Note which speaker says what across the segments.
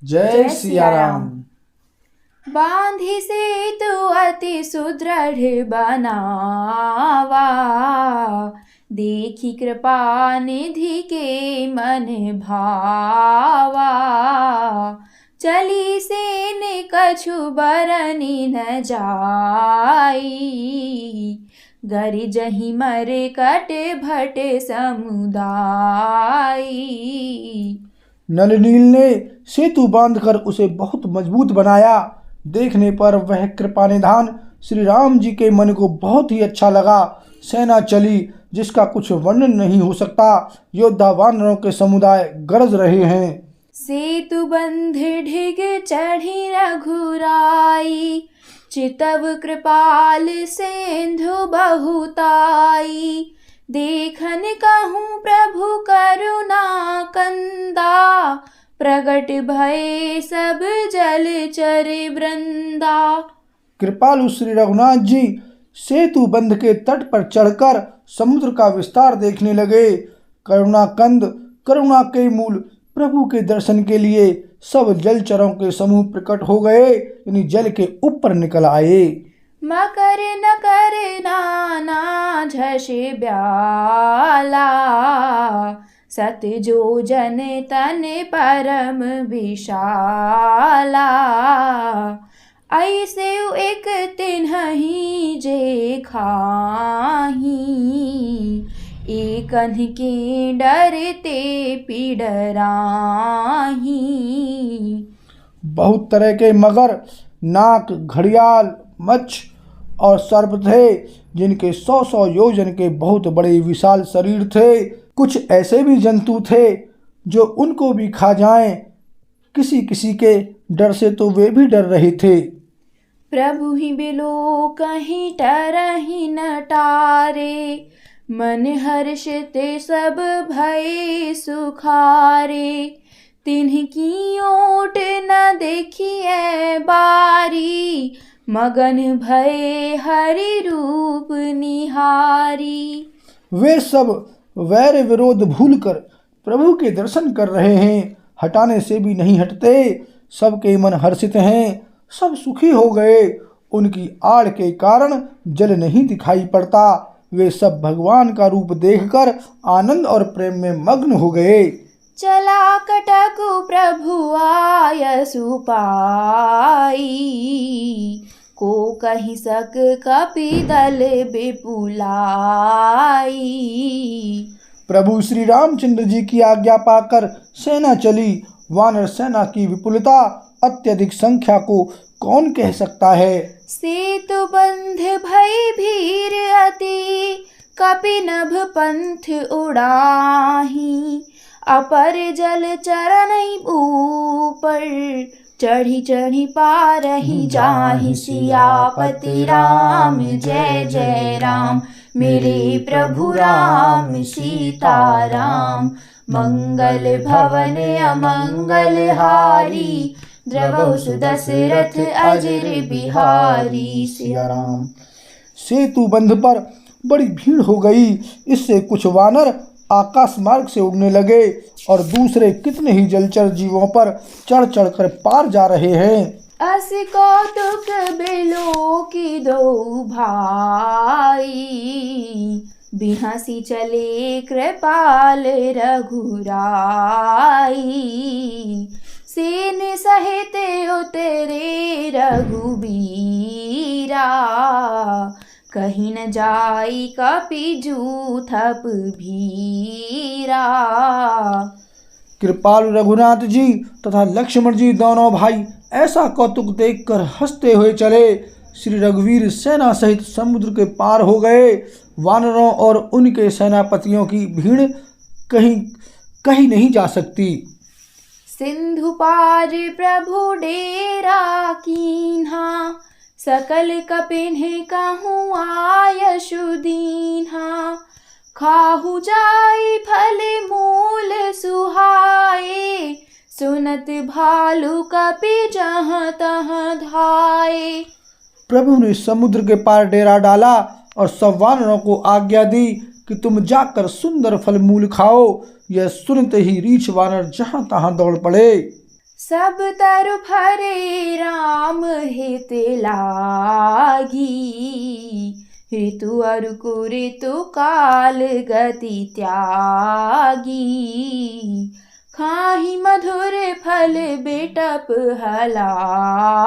Speaker 1: जय सिया राम।
Speaker 2: बांधी सेतु अति सुदृढ़ बनावा, देखी कृपा निधि के मन भावा। चली सेन कछु बरनी न जाई, गरिजहि मरे कट भट समुदाई।
Speaker 1: नल नील ने सेतु बांधकर उसे बहुत मजबूत बनाया। देखने पर वह कृपा निधान श्री राम जी के मन को बहुत ही अच्छा लगा। सेना चली जिसका कुछ वर्णन नहीं हो सकता। योद्धा वानरों के समुदाय गरज रहे हैं।
Speaker 2: सेतु बंध ढिग चढ़ी रघुराई, चितव कृपाल सिंधु बहुताई। देखन कहूँ प्रभु करुणा कंदा, प्रगट भये सब जलचर वृंदा।
Speaker 1: कृपालु श्री रघुनाथ जी सेतु बंध के तट पर चढ़कर समुद्र का विस्तार देखने लगे। करुणाकंद, करुणा के मूल प्रभु के दर्शन के लिए सब जलचरों के समूह प्रकट हो गए, यानी जल के ऊपर निकल आए।
Speaker 2: मकर नकर नाना झष ब्याला, सत जो जन तन परम विशाला। ऐसे एक तिन्हि जे खाही, एकन के डरते पिडराही।
Speaker 1: बहुत तरह के मगर, नाक, घड़ियाल, मच्छ और सर्प थे, जिनके 100-100 योजन के बहुत बड़े विशाल शरीर थे। कुछ ऐसे भी जंतु थे जो उनको भी खा जाएं। किसी किसी के डर से तो वे भी डर रहे थे।
Speaker 2: प्रभु ही बिलो कहीं टरहि न टारे, मन हर्षित सब भय सुखारे। तिन्हकी ओट न देखिए बारी, मगन भय हरि रूप निहारी।
Speaker 1: वे सब वैर विरोध भूलकर प्रभु के दर्शन कर रहे हैं, हटाने से भी नहीं हटते। सबके मन हर्षित हैं, सब सुखी हो गए। उनकी आड़ के कारण जल नहीं दिखाई पड़ता। वे सब भगवान का रूप देखकर आनंद और प्रेम में मग्न हो गए।
Speaker 2: चला कटकु प्रभु आयसु पाई, को कहि सक कपि दल विपुलाई।
Speaker 1: प्रभु श्री रामचंद्र जी की आज्ञा पाकर सेना चली। वानर सेना की विपुलता, अत्यधिक संख्या को कौन कह सकता है।
Speaker 2: सेतु बंध भई भीर अति, कपि नभ पंथ उड़ाही। अपर जल चरण ऊपर, चढ़ी चढ़ी पारही जाहि। सियापति राम जय जय राम, मेरे प्रभु राम सीताराम। मंगल भवन अमंगल हारी, द्रवहु सुदशरथ अजर बिहारी।
Speaker 1: सिया राम। सेतु बंध पर बड़ी भीड़ हो गई। इससे कुछ वानर आकाश मार्ग से उड़ने लगे और दूसरे कितने ही जलचर जीवों पर चढ़ चढ़ कर पार जा रहे हैं।
Speaker 2: अस कौतुक बिलो की दो भाई, बिहसी चले कृपाल रघुराई। सेन सहित उतरे रघुबीरा, कहीं न जाई कपि जूथप भीरा।
Speaker 1: कृपालु रघुनाथ जी तथा लक्ष्मण जी दोनों भाई ऐसा कौतुक देखकर हंसते हुए चले। श्री रघुवीर सेना सहित समुद्र के पार हो गए। वानरों और उनके सेनापतियों की भीड़ कहीं कहीं नहीं जा सकती।
Speaker 2: सिंधु पार प्रभु डेरा कीन्हा, सकल कपिन्ह कहूँ आयशु दीन्हा। खाहु जाई फल मूल सुहाए, सुनत भालु कपि जहाँ तहाँ धाये।
Speaker 1: प्रभु ने समुद्र के पार डेरा डाला और सब वानरों को आज्ञा दी कि तुम जाकर सुंदर फल मूल खाओ। यह सुनते ही रीछ वानर जहाँ तहाँ दौड़ पड़े।
Speaker 2: सब तरु फरे राम हित लागी। ऋतु अरु कुऋतु काल गति त्यागी। खाहि मधुर फल बेटप हलावहीं।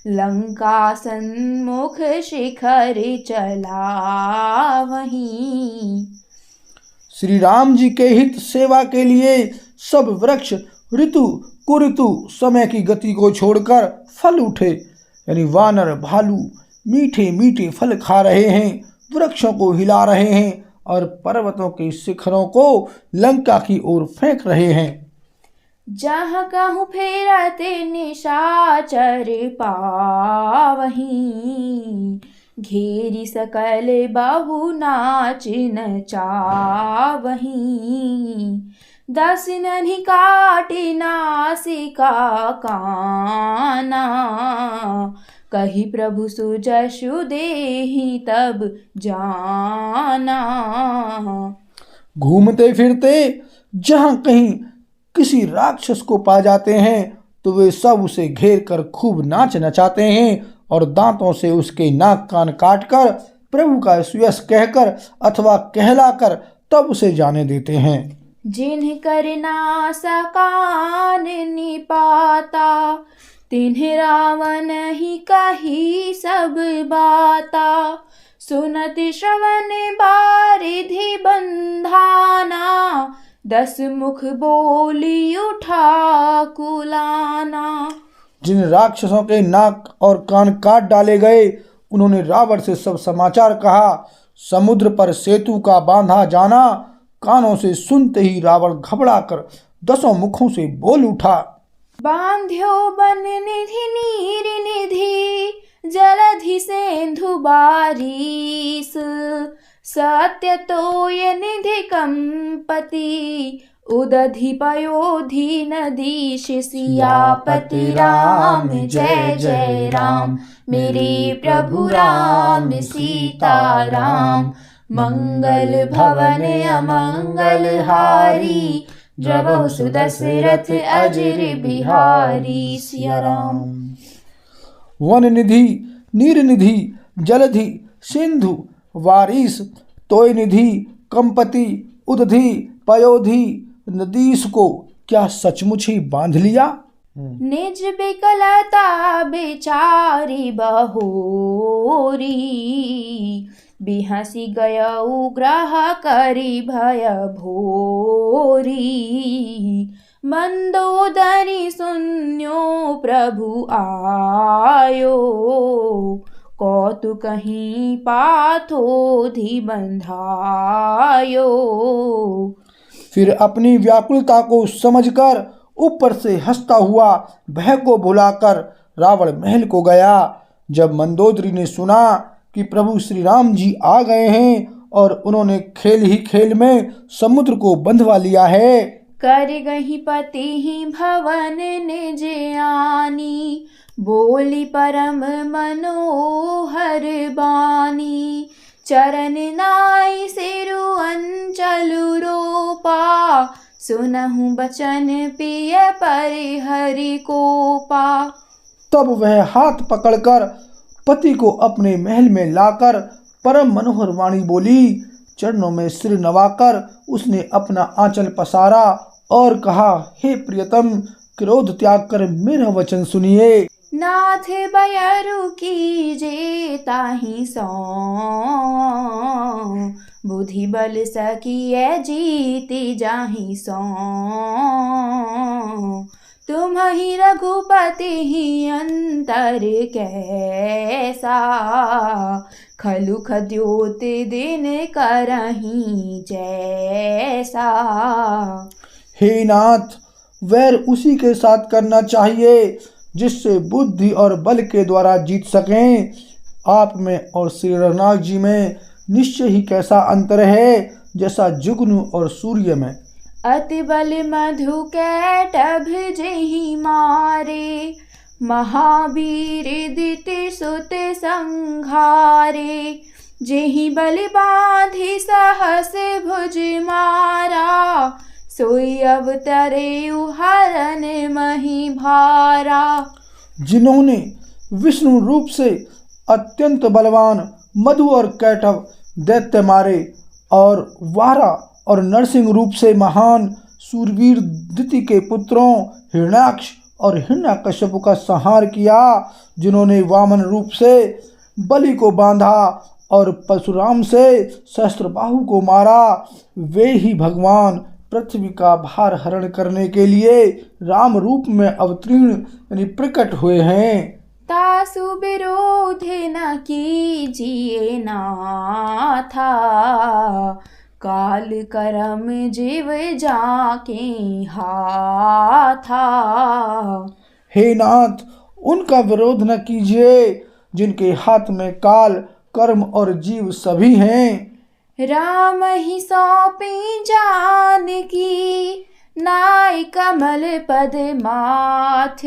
Speaker 2: लंका सन्मुख शिखर चलावहीं।
Speaker 1: श्री राम जी के हित सेवा के लिए सब वृक्ष ऋतु कुऋतु समय की गति को छोड़कर फल उठे, यानी वानर भालू मीठे मीठे फल खा रहे हैं, वृक्षों को हिला रहे हैं और पर्वतों के शिखरों को लंका की ओर फेंक रहे हैं।
Speaker 2: जहाँ कहूँ फेरते निशाचर पावहीं। घेरी सकल बहु नाच नचावहीं। दस ननि काटि नासिका काना। कही प्रभु सुजसु देहि तब जाना।
Speaker 1: घूमते फिरते जहाँ कहीं किसी राक्षस को पा जाते हैं तो वे सब उसे घेर कर खूब नाच नचाते हैं और दांतों से उसके नाक कान काटकर प्रभु का सुयश कहकर अथवा कहलाकर तब उसे जाने देते हैं।
Speaker 2: जिन्ह करना सकान निपाता। तिन्ह रावण ही कही सब बाता। सुनत श्रवण बारिधि बंधाना। 10 मुख बोली उठा कुलाना।
Speaker 1: जिन राक्षसों के नाक और कान काट डाले गए उन्होंने रावण से सब समाचार कहा। समुद्र पर सेतु का बांधा जाना। कानों से सुनते ही रावण घबराकर 10 मुखों से बोल उठा।
Speaker 2: बांध्यो बन निधि नीर निधि। जलधि सेंधु बारिश। सत्य तोय निधि कंपति। उदधि पयोधि नदीश। सियापति राम जय जय राम। मेरे प्रभु राम सीता राम। मंगल भवन अमंगल हारी। द्रवहु सुदशरथ अजर बिहारी। सिया राम।
Speaker 1: वन निधि नीर निधि जलधि सिंधु वारिस तोय निधि कंपति उदधि पयोधि नदीस को क्या सचमुच ही बांध लिया।
Speaker 2: निज बिकलता बेचारी बहोरी। बिहसी गयउ ग्रह करी भय भोरी। मंदोदरी सुन्यो प्रभु आयो। कौतुकहीं पाथोधि बंधायो।
Speaker 1: फिर अपनी व्याकुलता को समझकर ऊपर से हंसता हुआ भय को भुलाकर रावण महल को गया। जब मंदोदरी ने सुना कि प्रभु श्री राम जी आ गए हैं और उन्होंने खेल ही खेल में समुद्र को बंधवा लिया है।
Speaker 2: कर गही पति ही भवन निज आनी। बोली परम मनोहर बानी। चरण नाई सिरु अंचलु रोपा। सुनहु बचन पिय परिहरि कोपा।
Speaker 1: तब वह हाथ पकड़कर पति को अपने महल में लाकर परम मनोहर वाणी बोली। चरणों में सिर नवाकर उसने अपना आंचल पसारा और कहा, हे प्रियतम, क्रोध त्याग कर मेरा वचन सुनिए।
Speaker 2: नाथ बयरु कीजे ताहि सौ। बुद्धि बल सकिए जीति जाहि सौ। तुम्हि रघुपति ही अंतर कैसा। खलु खद्योत दिन करहीं जैसा।
Speaker 1: हे नाथ, वैर उसी के साथ करना चाहिए जिससे बुद्धि और बल के द्वारा जीत सकें। आप में और श्री रघुनाथ जी में निश्चय ही कैसा अंतर है जैसा जुगनू और सूर्य में।
Speaker 2: अति बल मधु कैटभ जेहि मारे। महावीर दिति सुत संघारे। जेहि बल बांधि सहस भुज मारा। सोई अवतरे हरन मही भारा।
Speaker 1: जिन्होंने विष्णु रूप से अत्यंत बलवान मधु और कैटभ दैत्य मारे और वारा और नरसिंह रूप से महान सूरवीर दिति के पुत्रों हिरण्याक्ष और हिरण्यकश्यप का संहार किया। जिन्होंने वामन रूप से बलि को बांधा और परशुराम से सहस्त्रबाहु को मारा, वे ही भगवान पृथ्वी का भार हरण करने के लिए राम रूप में अवतीर्ण यानी प्रकट हुए हैं।
Speaker 2: तासु विरोध न कीजिए नाथा, काल करम जीव जाके हाथा।
Speaker 1: हे नाथ, उनका विरोध न कीजिए जिनके हाथ में काल कर्म और जीव सभी हैं।
Speaker 2: राम ही सौंपी जानकी, नाय कमल पद माथ।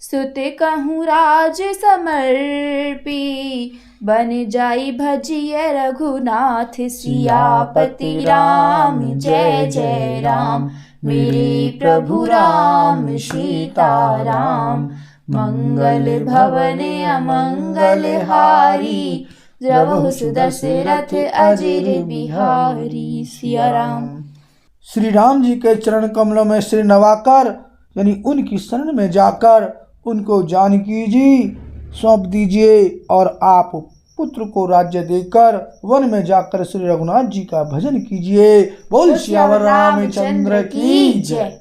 Speaker 2: सुत कहूँ राज समर्पी, बन जाई भजिय रघुनाथ। सियापति राम जय जय राम, मेरे प्रभु राम सीताराम। मंगल भवन अमंगल हारी, द्रवहु सुदशरथ अजिर बिहारी। सिया राम।
Speaker 1: श्री राम जी के चरण कमलों में सिर नवाकर यानी उनकी शरण में जाकर उनको जानकी जी सौंप दीजिए और आप पुत्र को राज्य देकर वन में जाकर श्री रघुनाथ जी का भजन कीजिए। बोल सियावर रामचंद्र की जय।